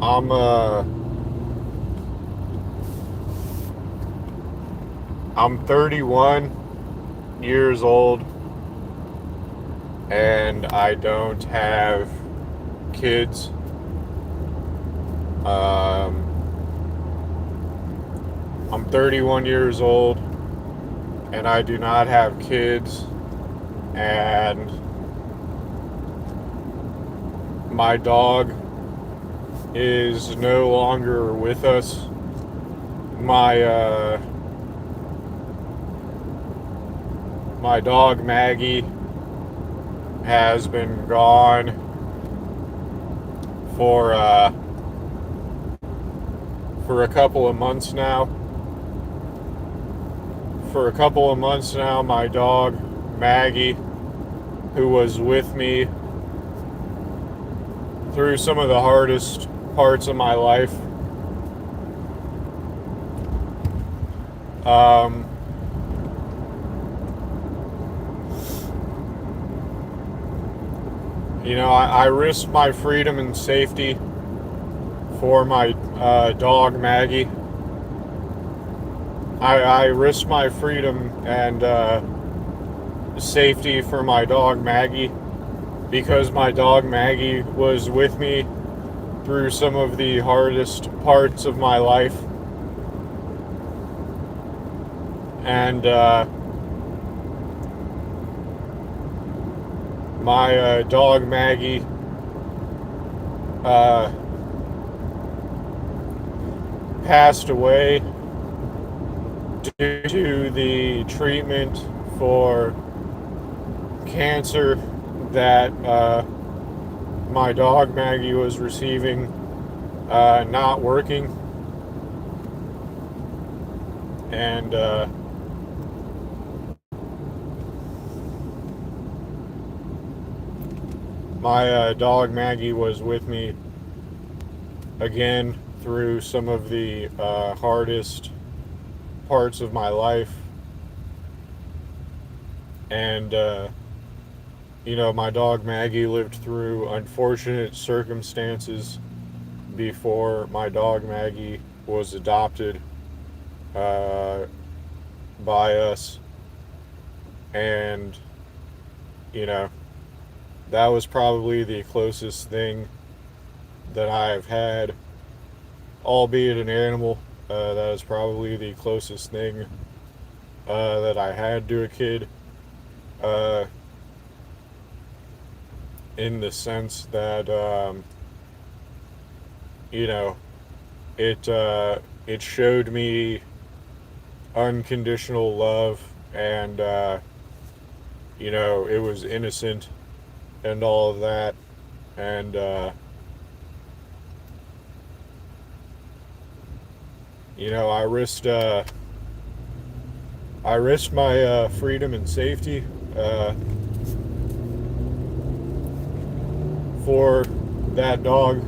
I'm uh I'm 31 years old and I don't have kids. Um I'm 31 years old and I do not have kids, and my dog is no longer with us. My dog Maggie has been gone for for a couple of months now. For a couple of months now, my dog Maggie, who was with me through some of the hardest parts of my life, um, I risked my freedom and safety for my dog Maggie. I risked my freedom and safety for my dog Maggie because my dog Maggie was with me through some of the hardest parts of my life. And my dog Maggie uh, passed away due to the treatment for cancer that my dog Maggie was receiving, not working. And my dog Maggie was with me again through some of the hardest parts of my life. And my dog Maggie lived through unfortunate circumstances before my dog Maggie was adopted uh, by us. And, you know, that was probably the closest thing that I've had, albeit an animal. That is probably the closest thing that I had to a kid, uh, in the sense that, you know, it showed me unconditional love, and it was innocent and all of that. And I risked my freedom and safety uh, for that dog.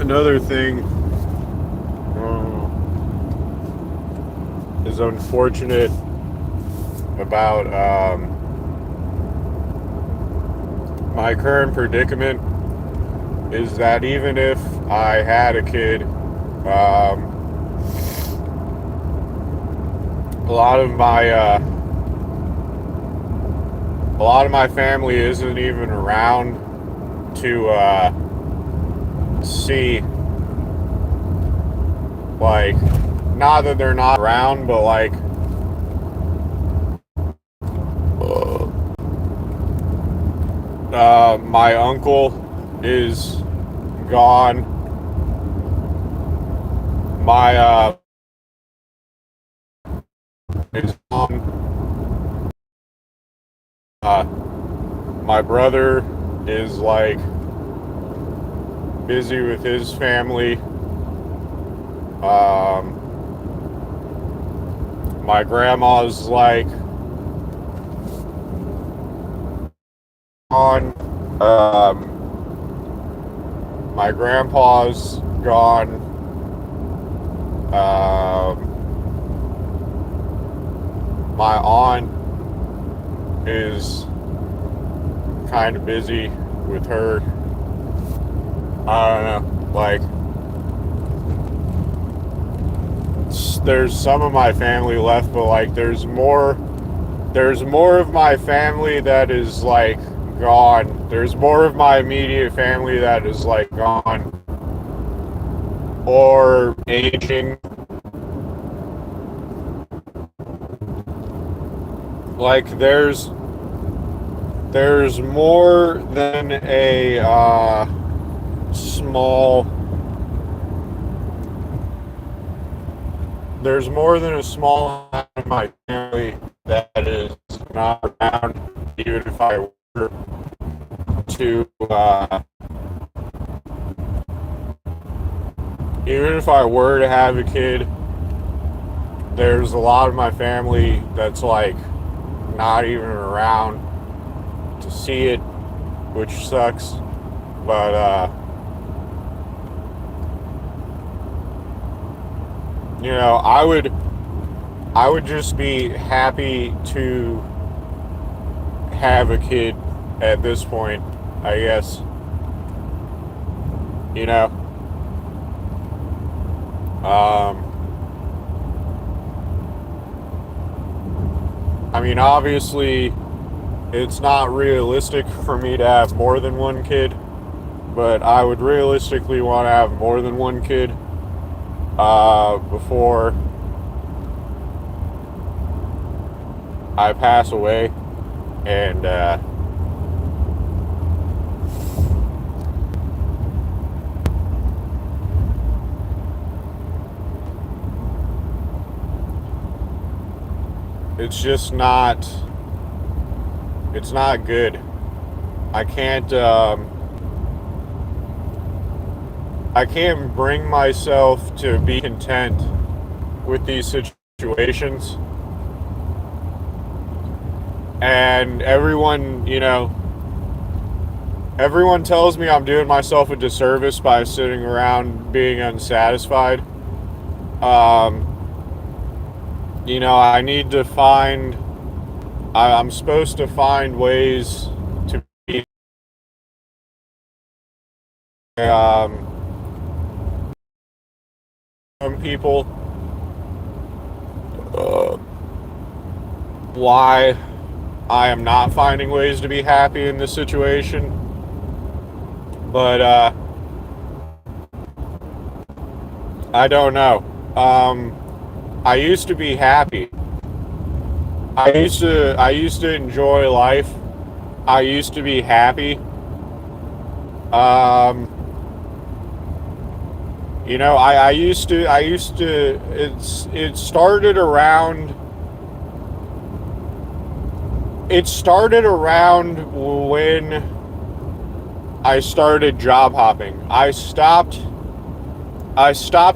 Another thing is unfortunate about my current predicament is that even if I had a kid, a lot of my family isn't even around to see, like, not that they're not around, but like my uncle is gone. My is gone. My brother is like busy with his family. My grandma's like on. My grandpa's gone. My aunt is kind of busy with her. I don't know, like, there's some of my family left, but like there's more of my family that is like gone. There's more of my immediate family that is like gone or aging. Like there's more than a small there's more than a small amount of my family that is not around, even if I were to have a kid. There's a lot of my family that's like not even around to see it, which sucks. But you know, I would just be happy to have a kid at this point, I guess. You know, I mean, obviously, it's not realistic for me to have more than one kid, but I would realistically want to have more than one kid before I pass away. And it's just not good. I can't bring myself to be content with these situations. And everyone, you know, everyone tells me I'm doing myself a disservice by sitting around being unsatisfied. You know, I need to find, I'm supposed to find ways to be, some people, why I am not finding ways to be happy in this situation. But, I don't know. I used to be happy. I used to enjoy life. I used to be happy. You know, I used to, it started around, when I started job hopping. I stopped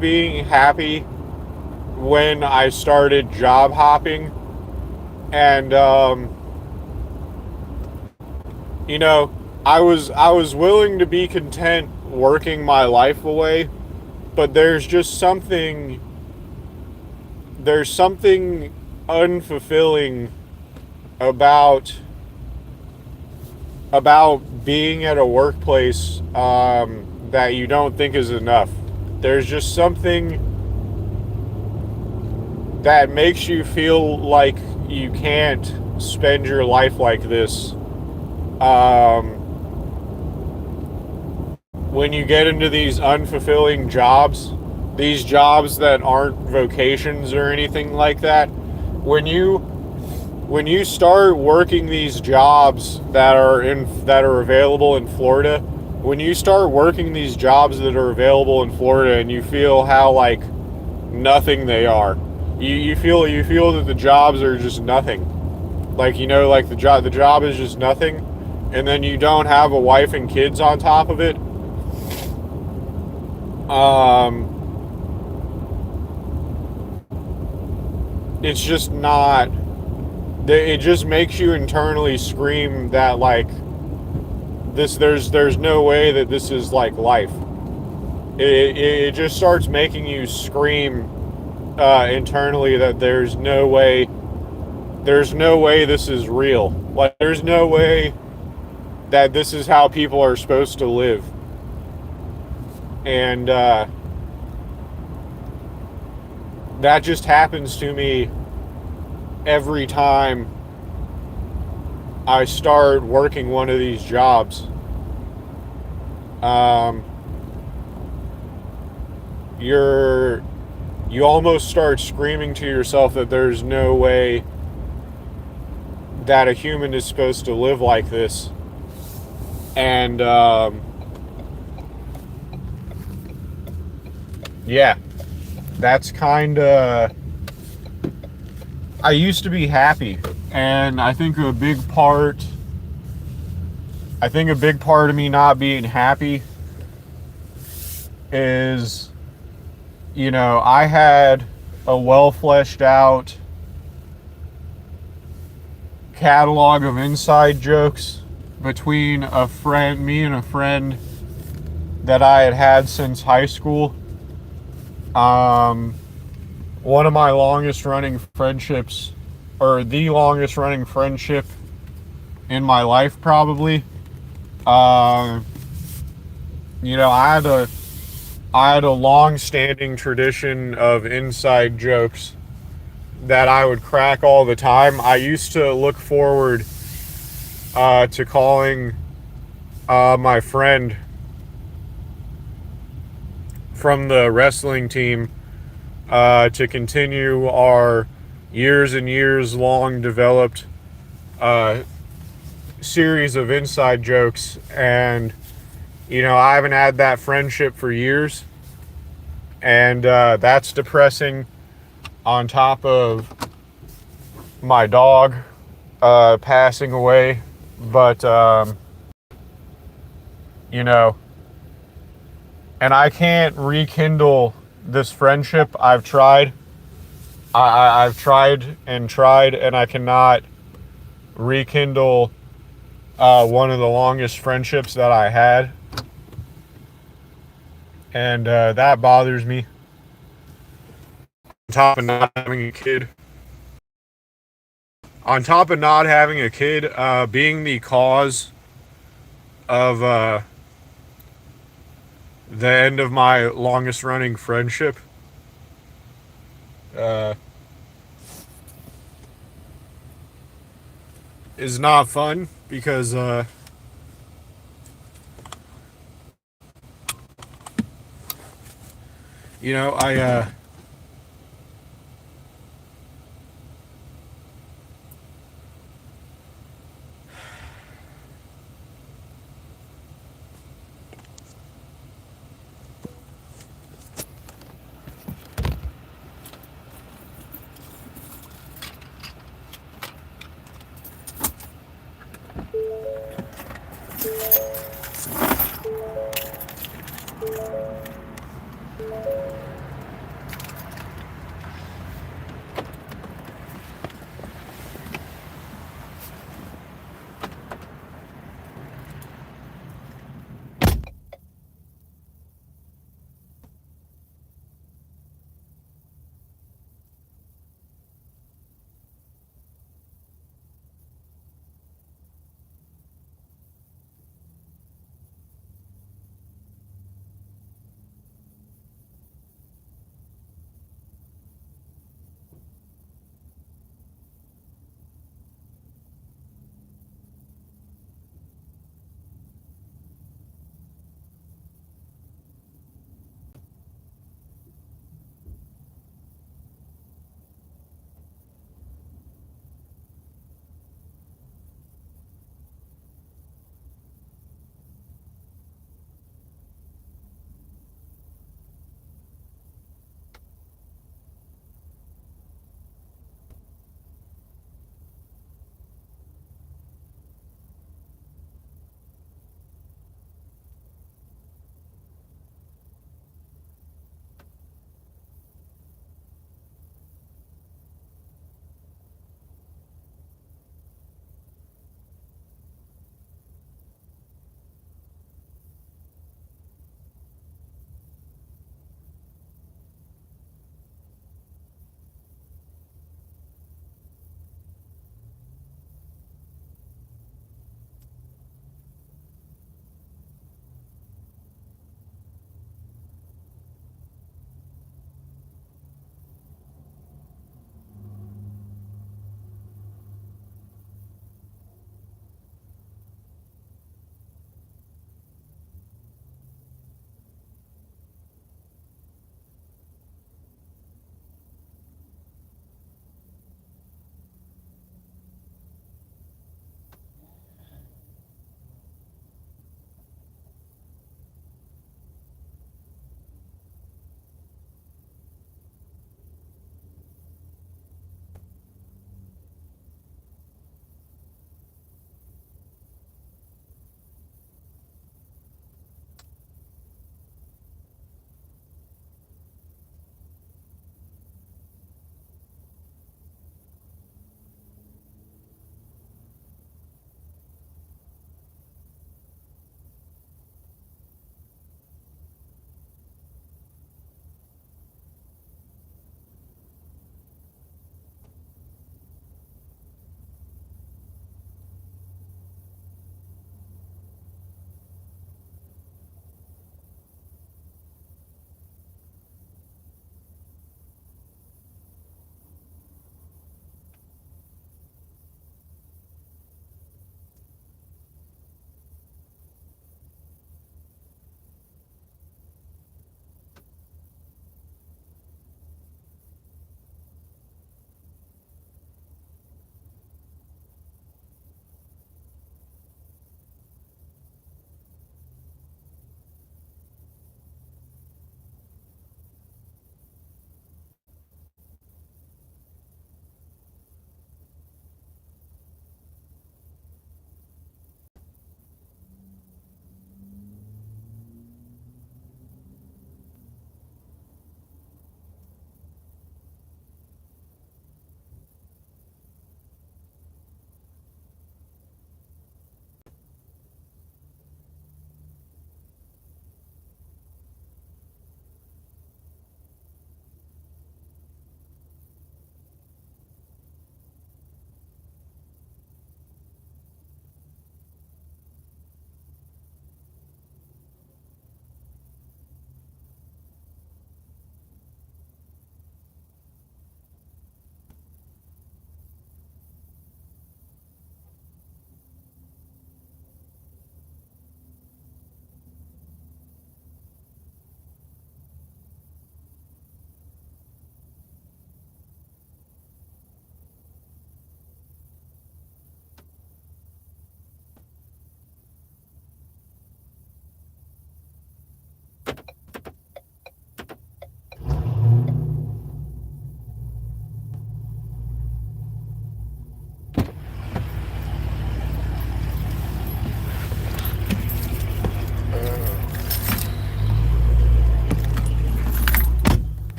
being happy when I started job hopping. And, you know, I was willing to be content working my life away, but there's something unfulfilling about being at a workplace that you don't think is enough. There's just something that makes you feel like you can't spend your life like this. When you get into these unfulfilling jobs, these jobs that aren't vocations or anything like that, when you start working these jobs that are available in Florida, when you start working these jobs that are available in Florida and you feel how like nothing they are. You feel that the jobs are just nothing. Like, you know, like the job is just nothing, and then you don't have a wife and kids on top of it. It's just not. It just makes you internally scream that like this. There's no way that this is like life. It just starts making you scream internally that there's no way this is real. Like, there's no way that this is how people are supposed to live. And that just happens to me every time I start working one of these jobs. You almost start screaming to yourself that there's no way that a human is supposed to live like this. And yeah, that's kind of. I used to be happy, and I think a big part of me not being happy is, you know, I had a well fleshed out catalog of inside jokes between me and a friend that I had since high school. One of my longest running friendships, or the longest running friendship in my life, probably. You know, I had a long-standing tradition of inside jokes that I would crack all the time. I used to look forward to calling my friend from the wrestling team to continue our years and years long developed series of inside jokes. And, you know, I haven't had that friendship for years, and that's depressing, on top of my dog passing away. But you know, and I can't rekindle this friendship. I've tried. I've tried, and I cannot rekindle one of the longest friendships that I had. And that bothers me. On top of not having a kid. Being the cause of the end of my longest running friendship. Is not fun, because you know, I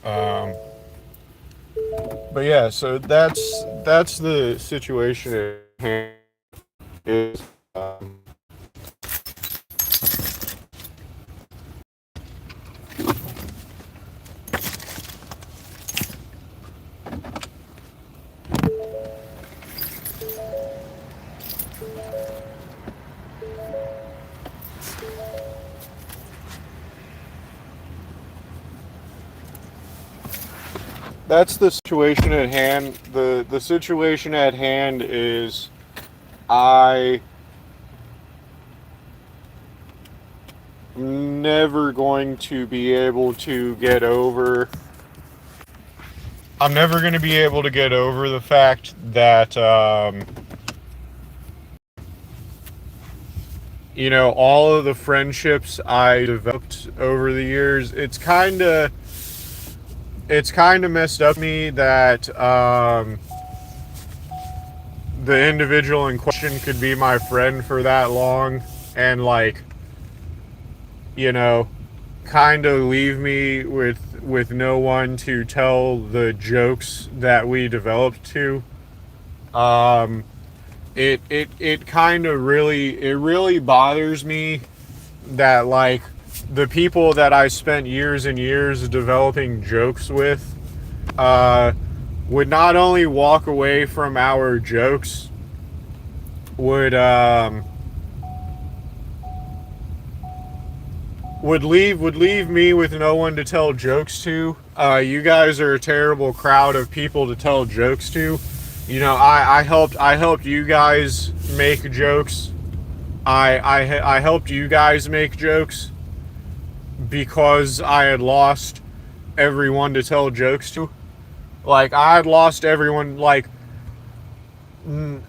Um, but yeah, so that's the situation at hand. Is that's the situation at hand. The situation at hand is I am never going to be able to get over. I'm never going to be able to get over the fact that all of the friendships I developed over the years. It's kind of messed up me that the individual in question could be my friend for that long and like you know kind of leave me with no one to tell the jokes that we developed to. um it kind of really bothers me that like the people that I spent years and years developing jokes with uh would not only walk away from our jokes, would would leave me with no one to tell jokes to. You guys are a terrible crowd of people to tell jokes to. I helped you guys make jokes. I helped you guys make jokes because I had lost everyone to tell jokes to. Like I had lost everyone. Like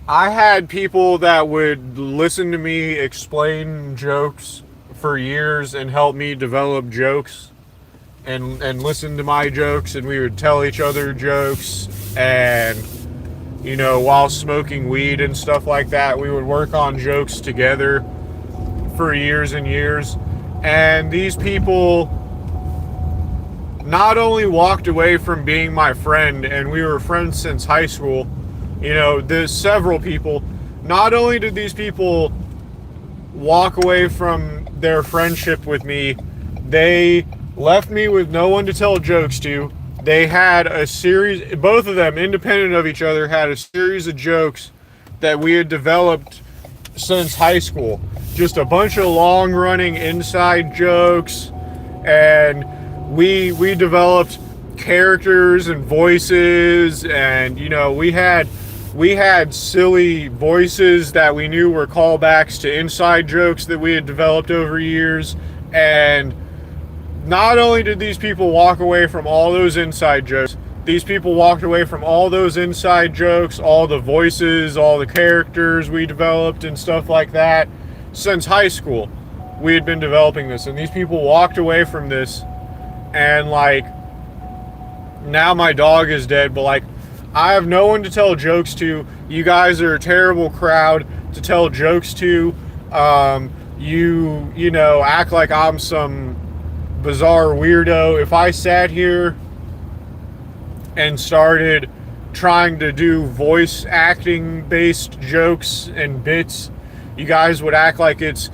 I had people that would listen to me explain jokes for years and help me develop jokes and listen to my jokes, and we would tell each other jokes, and while smoking weed and stuff like that, we would work on jokes together for years and years. And these people not only walked away from being my friend, and we were friends since high school. There's several people. Not only did these people walk away from their friendship with me, they left me with no one to tell jokes to. They had a series, both of them, independent of each other, had a series of jokes that we had developed since high school. Just a bunch of long-running inside jokes, and we developed characters and voices, and we had silly voices that we knew were callbacks to inside jokes that we had developed over years. And not only did these people walk away from all those inside jokes, these people walked away from all those inside jokes, all the voices, all the characters we developed and stuff like that since high school. We had been developing this, and these people walked away from this, and like now my dog is dead, but like I have no one to tell jokes to. You guys are a terrible crowd to tell jokes to. You act like I'm some bizarre weirdo. If I sat here and started trying to do voice acting based jokes and bits, you guys would act like it's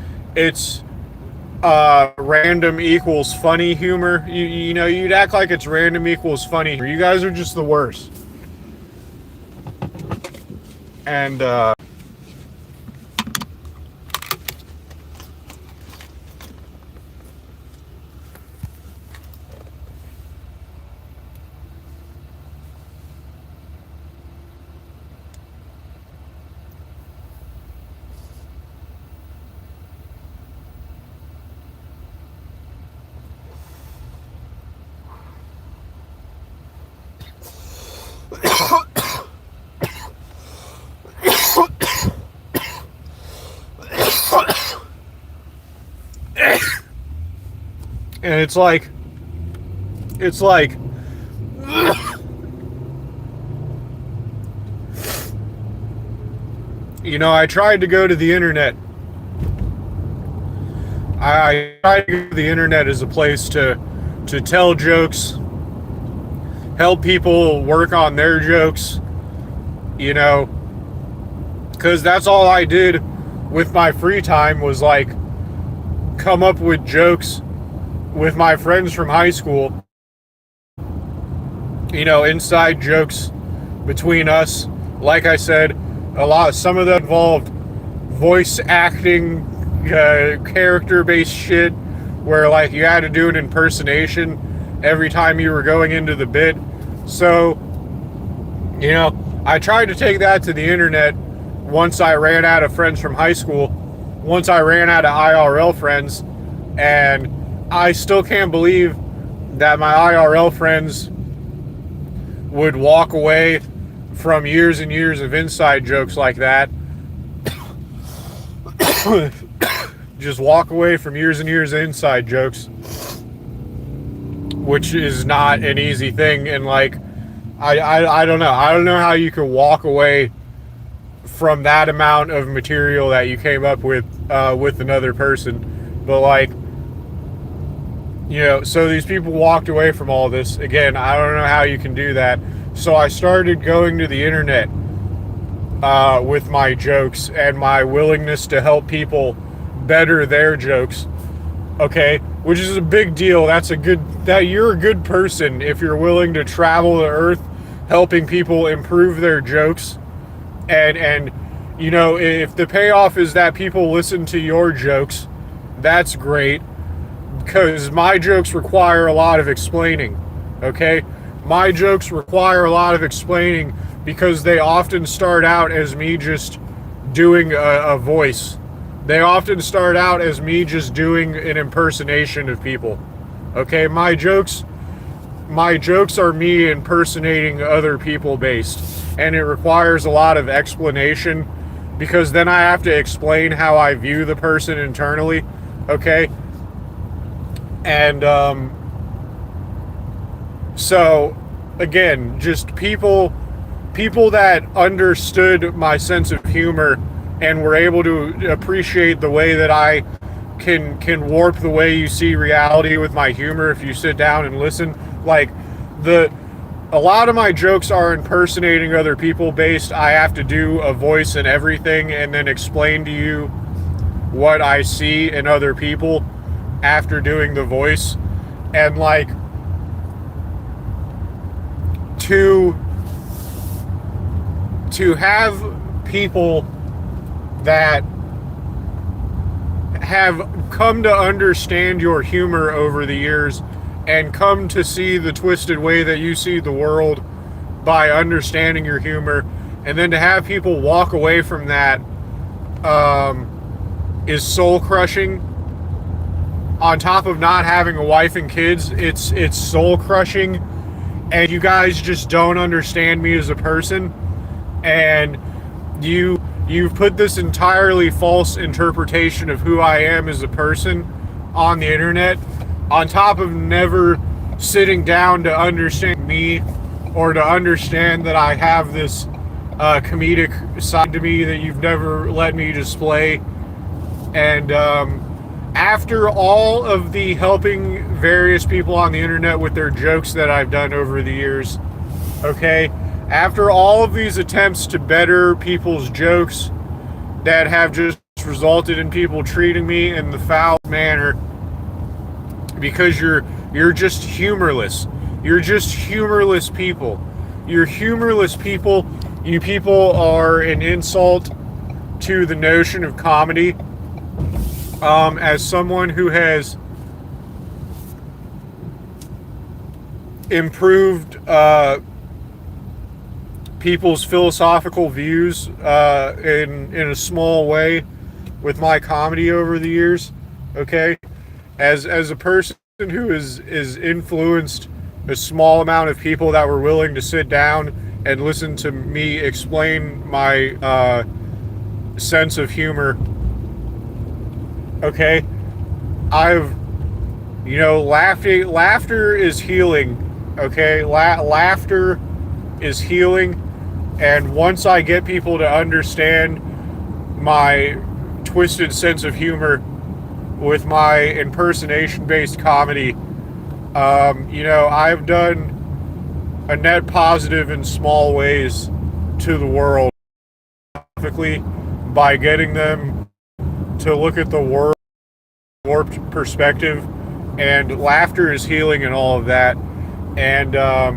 random equals funny humor. You'd act like it's random equals funny. You guys are just the worst. And it's like I tried to go to the internet. I tried to go to the internet as a place to tell jokes help people work on their jokes, you know, because that's all I did with my free time was like come up with jokes with my friends from high school, you know, inside jokes between us. Like I said, some of them involved voice acting, character-based shit, where like you had to do an impersonation every time you were going into the bit. So, you know, I tried to take that to the internet once I ran out of friends from high school, once I ran out of IRL friends, and I still can't believe that my IRL friends would walk away from years and years of inside jokes like that. Just walk away from years and years of inside jokes, which is not an easy thing. And like, I don't know. I don't know how you could walk away from that amount of material that you came up with another person. But like, you know, so these people walked away from all this. Again, I don't know how you can do that. So I started going to the internet with my jokes and my willingness to help people better their jokes. Okay, which is a big deal. That you're a good person if you're willing to travel the earth helping people improve their jokes. And you know, if the payoff is that people listen to your jokes, that's great, because my jokes require a lot of explaining. Okay, my jokes require a lot of explaining because they often start out as me just doing a voice. They often start out as me just doing an impersonation of people. Okay, my jokes are me impersonating other people based, and it requires a lot of explanation because then I have to explain how I view the person internally. Okay, and so again, just people that understood my sense of humor and were able to appreciate the way that I can warp the way you see reality with my humor if you sit down and listen. Like, a lot of my jokes are impersonating other people based. I have to do a voice and everything and then explain to you what I see in other people after doing the voice. And like, to have people that have come to understand your humor over the years and come to see the twisted way that you see the world by understanding your humor, and then to have people walk away from that is soul crushing. On top of not having a wife and kids, it's soul crushing, and you guys just don't understand me as a person, and you've put this entirely false interpretation of who I am as a person on the internet, on top of never sitting down to understand me or to understand that I have this comedic side to me that you've never let me display. And after all of the helping various people on the internet with their jokes that I've done over the years, okay, after all of these attempts to better people's jokes that have just resulted in people treating me in the foul manner because you're just humorless. You're just humorless people. You're humorless people. You people are an insult to the notion of comedy. As someone who has improved people's philosophical views in a small way with my comedy over the years, okay, as a person who is influenced a small amount of people that were willing to sit down and listen to me explain my sense of humor, okay, laughter is healing, okay, laughter is healing. And once I get people to understand my twisted sense of humor with my impersonation-based comedy, I've done a net positive in small ways to the world, by getting them to look at the world warped perspective. And laughter is healing and all of that. And a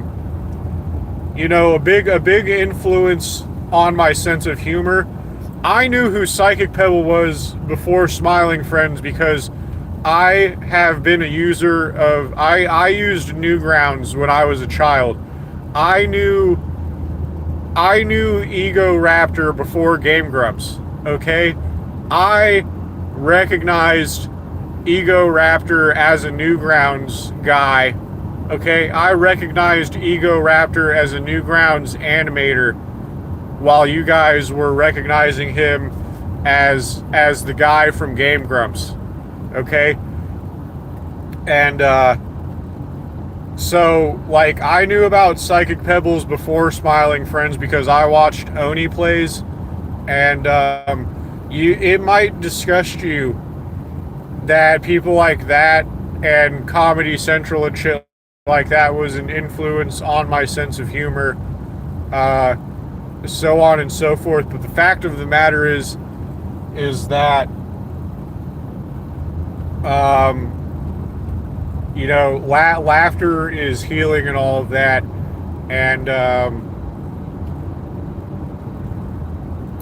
big influence on my sense of humor. I knew who Psychic Pebble was before Smiling Friends because I have been a user of. I used Newgrounds when I was a child. I knew Ego Raptor before Game Grumps. Okay, I recognized Ego Raptor as a Newgrounds guy. Okay, I recognized Ego Raptor as a Newgrounds animator, while you guys were recognizing him as the guy from Game Grumps. Okay? And so like I knew about Psychic Pebbles before Smiling Friends because I watched Oni Plays, and it might disgust you that people like that and Comedy Central and shit like that was an influence on my sense of humor, so on and so forth. But the fact of the matter is that laughter is healing and all of that. And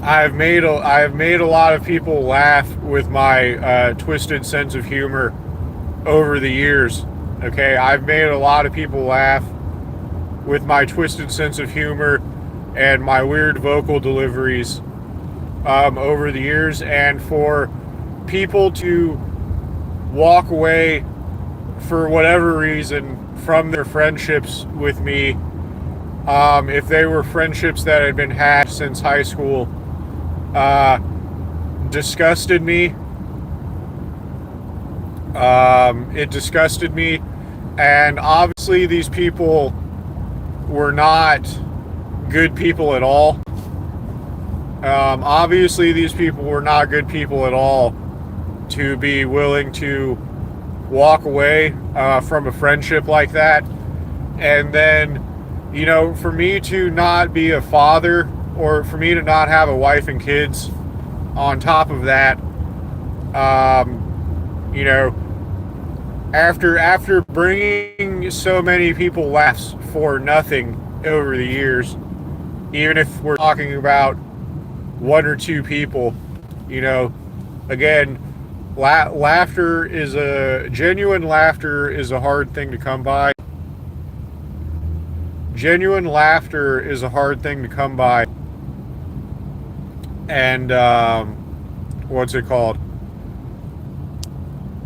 I've made a lot of people laugh with my twisted sense of humor over the years. Okay, I've made a lot of people laugh with my twisted sense of humor and my weird vocal deliveries over the years. And for people to walk away for whatever reason from their friendships with me, if they were friendships that had been had since high school, disgusted me. It disgusted me. And obviously these people were not good people at all. Obviously these people were not good people at all to be willing to walk away from a friendship like that. And then, for me to not be a father, or for me to not have a wife and kids on top of that, after bringing so many people laughs for nothing over the years, even if we're talking about one or two people, again, genuine laughter is a hard thing to come by. Genuine laughter is a hard thing to come by. And what's it called?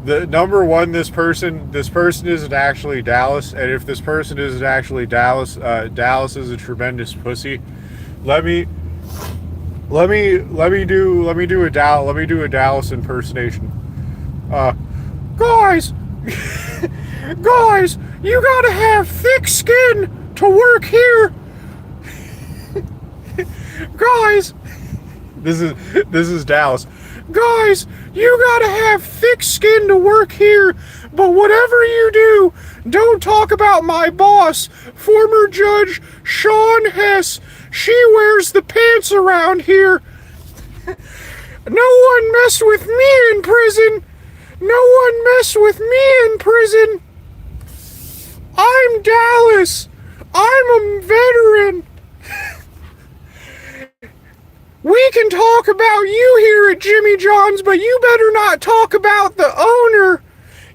The number one, this person isn't actually Dallas, and if this person isn't actually Dallas, Dallas is a tremendous pussy. Let me do a Dallas impersonation. Guys, guys, you gotta have thick skin to work here. Guys, this is Dallas. Guys, you gotta have thick skin to work here, but whatever you do, don't talk about my boss, former Judge Sean Hess. She wears the pants around here. No one messed with me in prison. No one messed with me in prison. I'm Dallas. I'm a veteran. We can talk about you here at Jimmy John's, but you better not talk about the owner.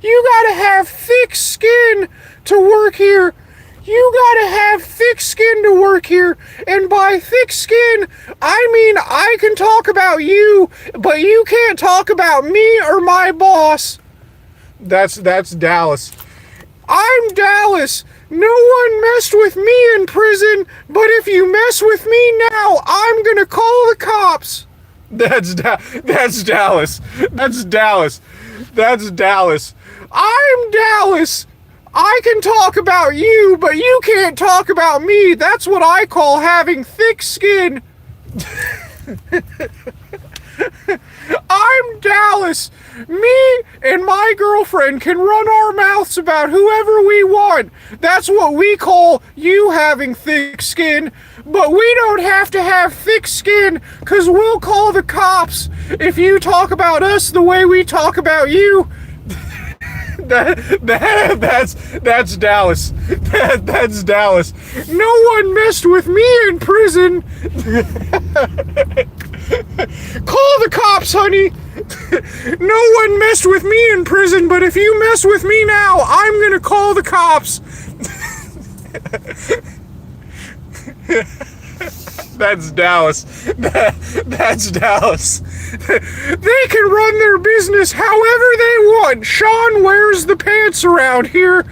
You gotta have thick skin to work here. You gotta have thick skin to work here. And by thick skin, I mean I can talk about you, but you can't talk about me or my boss. That's Dallas. I'm Dallas. No one messed with me in prison, but if you mess with me now, I'm gonna call the cops. That's Dallas. That's Dallas. That's Dallas. I'm Dallas. I can talk about you, but you can't talk about me. That's what I call having thick skin. I'm Dallas. Me and my girlfriend can run our mouths about whoever we want. That's what we call you having thick skin. But we don't have to have thick skin, because we'll call the cops if you talk about us the way we talk about you. That's Dallas. That's Dallas. No one messed with me in prison. Call the cops, honey. No one messed with me in prison, but if you mess with me now, I'm gonna call the cops. That's Dallas. That's Dallas. They can run their business however they want. Sean wears the pants around here.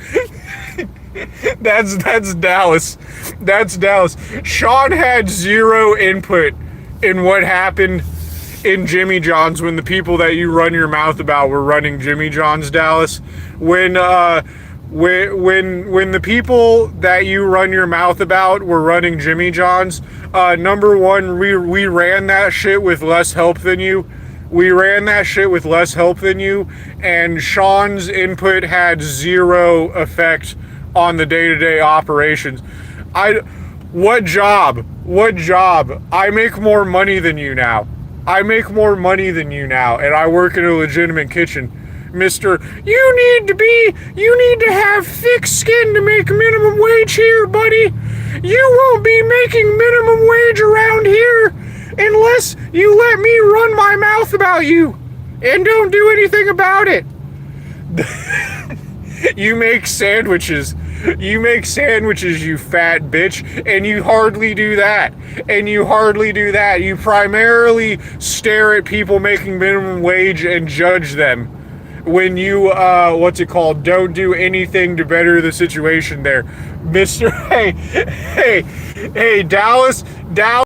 That's Dallas. That's Dallas. Sean had zero input in what happened in Jimmy John's when the people that you run your mouth about were running Jimmy John's, Dallas. When the people that you run your mouth about were running Jimmy John's, number one, we ran that shit with less help than you. And Sean's input had zero effect on the day-to-day operations. What job? I make more money than you now. And I work in a legitimate kitchen. Mister, you need to have thick skin to make minimum wage here, buddy. You won't be making minimum wage around here unless you let me run my mouth about you and don't do anything about it. You make sandwiches, you fat bitch, and you hardly do that. You primarily stare at people making minimum wage and judge them when you, don't do anything to better the situation there. Mr. Hey, Dallas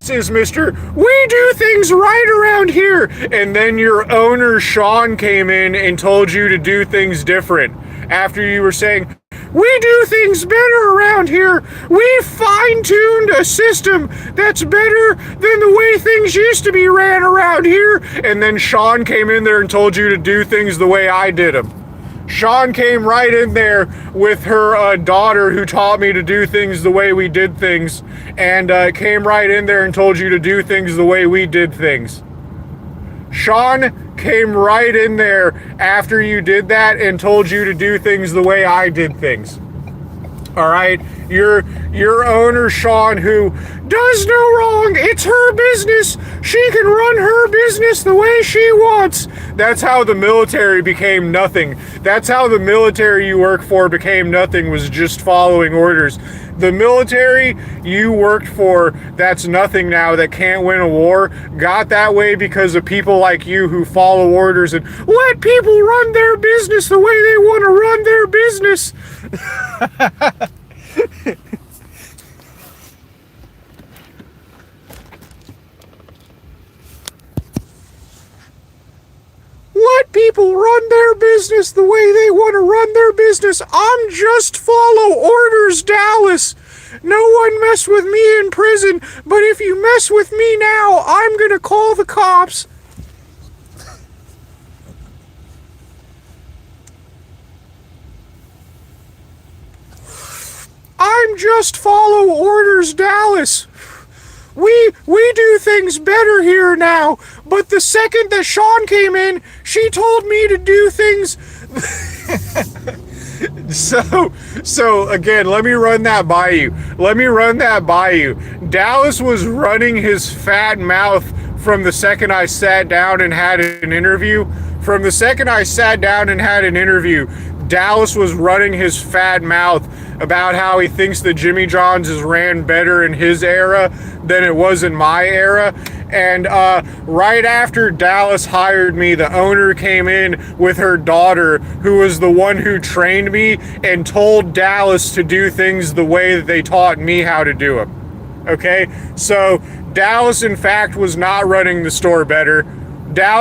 is Mr. We do things right around here. And then your owner, Sean, came in and told you to do things different. After you were saying, we do things better around here. We fine-tuned a system that's better than the way things used to be ran around here. And then Sean came in there and told you to do things the way I did them. Sean came right in there with her daughter who taught me to do things the way we did things, and came right in there and told you to do things the way we did things. Sean came right in there after you did that and told you to do things the way I did things. All right, your owner, Sean, who does no wrong. It's her business. She can run her business the way she wants. That's how the military became nothing. That's how the military you work for became nothing, was just following orders. The military you worked for, that's nothing now, that can't win a war, got that way because of people like you who follow orders and let people run their business the way they want to run their business. Let people run their business the way they want to run their business. I'm just follow orders, Dallas. No one messed with me in prison, but if you mess with me now, I'm gonna call the cops. I'm just follow orders, Dallas. We do things better here now, but the second that Sean came in, she told me to do things. So again, let me run that by you. Dallas was running his fat mouth from the second I sat down and had an interview. Dallas was running his fat mouth about how he thinks that Jimmy John's is ran better in his era than it was in my era. And right after Dallas hired me, the owner came in with her daughter, who was the one who trained me, and told Dallas to do things the way that they taught me how to do them. Okay? So Dallas, in fact, was not running the store better. At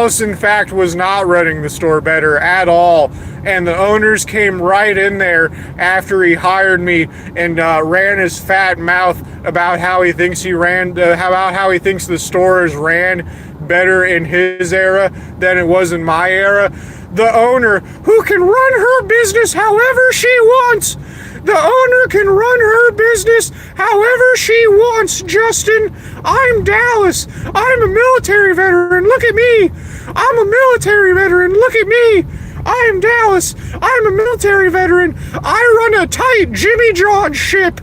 all. And the owners came right in there after he hired me and ran his fat mouth about how he thinks the store is ran better in his era than it was in my era. The owner, who can run her business however she wants. The owner can run her business however she wants, Justin. I'm Dallas. I'm a military veteran. Look at me. I'm a military veteran. Look at me. I'm Dallas. I'm a military veteran. I run a tight Jimmy John ship.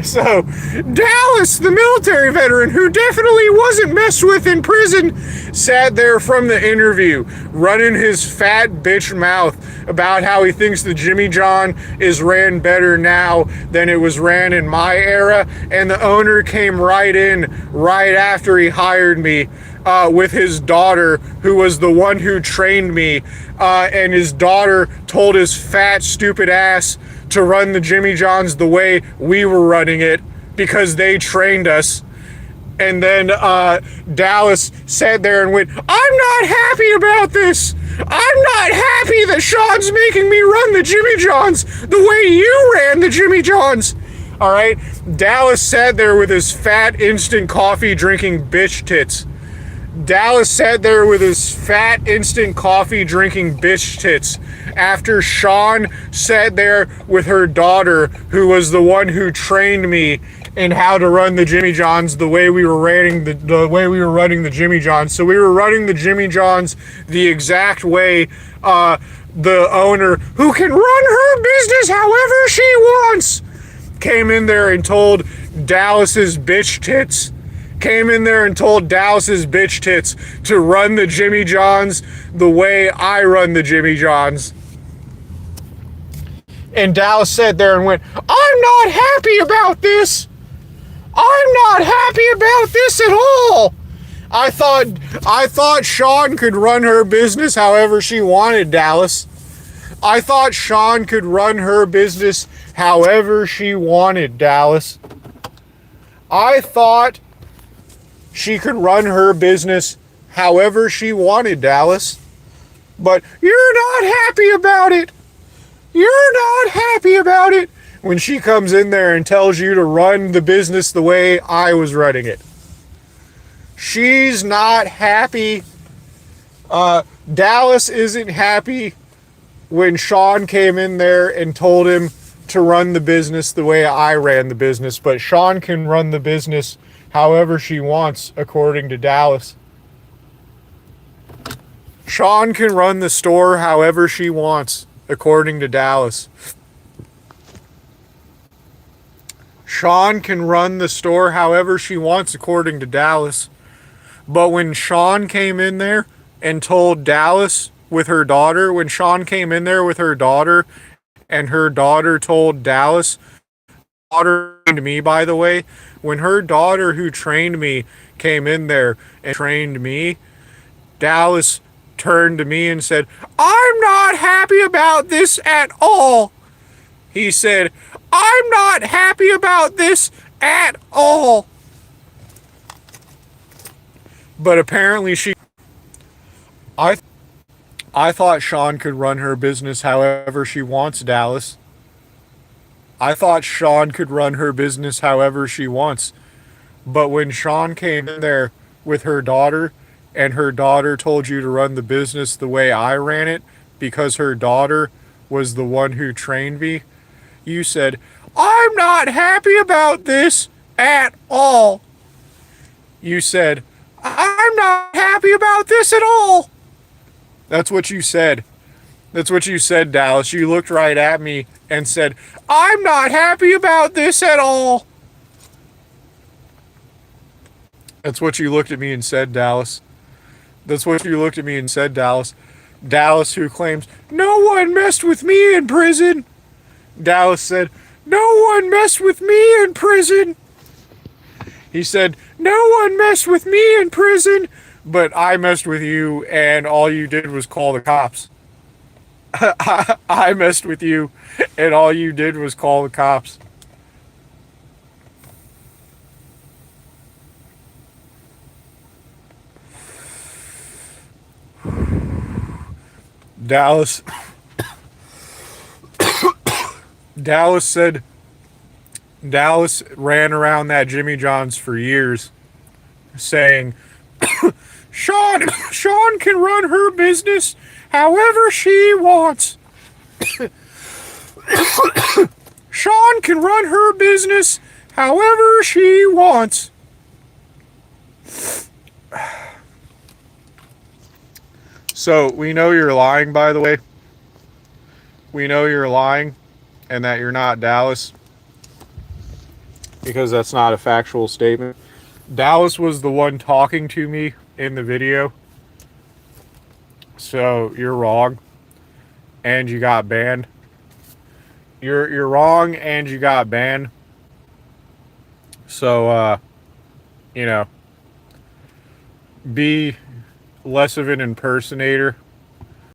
So, Dallas, the military veteran who definitely wasn't messed with in prison, sat there from the interview, running his fat bitch mouth about how he thinks the Jimmy John is ran better now than it was ran in my era. And the owner came right in right after he hired me with his daughter, who was the one who trained me. And his daughter told his fat, stupid ass to run the Jimmy Johns the way we were running it because they trained us. And then Dallas sat there and went, I'm not happy about this. I'm not happy that Sean's making me run the Jimmy Johns the way you ran the Jimmy Johns. All right? Dallas sat there with his fat instant coffee drinking bitch tits. Dallas sat there with his fat instant coffee drinking bitch tits after Sean sat there with her daughter, who was the one who trained me in how to run the Jimmy Johns the way we were running the Jimmy Johns. So we were running the Jimmy Johns the exact way the owner, who can run her business however she wants, came in there and told Dallas's bitch tits to run the Jimmy Johns the way I run the Jimmy Johns. And Dallas sat there and went, I'm not happy about this. I'm not happy about this at all. I thought Sean could run her business however she wanted, Dallas. I thought Sean could run her business however she wanted, Dallas. I thought she could run her business however she wanted, Dallas. But you're not happy about it. You're not happy about it when she comes in there and tells you to run the business the way I was running it. She's not happy. Dallas isn't happy when Sean came in there and told him to run the business the way I ran the business. But Sean can run the business however she wants, according to Dallas. Sean can run the store however she wants, according to Dallas. Sean can run the store however she wants, according to Dallas. But when Sean came in there and told Dallas with her daughter, and her daughter told Dallas, daughter trained me, by the way, when her daughter who trained me came in there and trained me, Dallas turned to me and said, I'm not happy about this at all. He said, I'm not happy about this at all. But apparently I thought Sean could run her business however she wants, Dallas. I thought Sean could run her business however she wants. But when Sean came in there with her daughter, and her daughter told you to run the business the way I ran it, because her daughter was the one who trained me, you said, I'm not happy about this at all. You said, I'm not happy about this at all. That's what you said. That's what you said, Dallas. You looked right at me and said, I'm not happy about this at all. That's what you looked at me and said, Dallas. That's what you looked at me and said, Dallas. Dallas, who claims, no one messed with me in prison. Dallas said, no one messed with me in prison. He said, no one messed with me in prison, but I messed with you, and all you did was call the cops. I messed with you, and all you did was call the cops. Dallas ran around that Jimmy John's for years. saying, Sean can run her business however she wants. Sean can run her business however she wants. So, we know you're lying, by the way. We know you're lying and that you're not Dallas, because that's not a factual statement. Dallas was the one talking to me in the video. So, you're wrong and you got banned. You're wrong and you got banned. So, you know, be less of an impersonator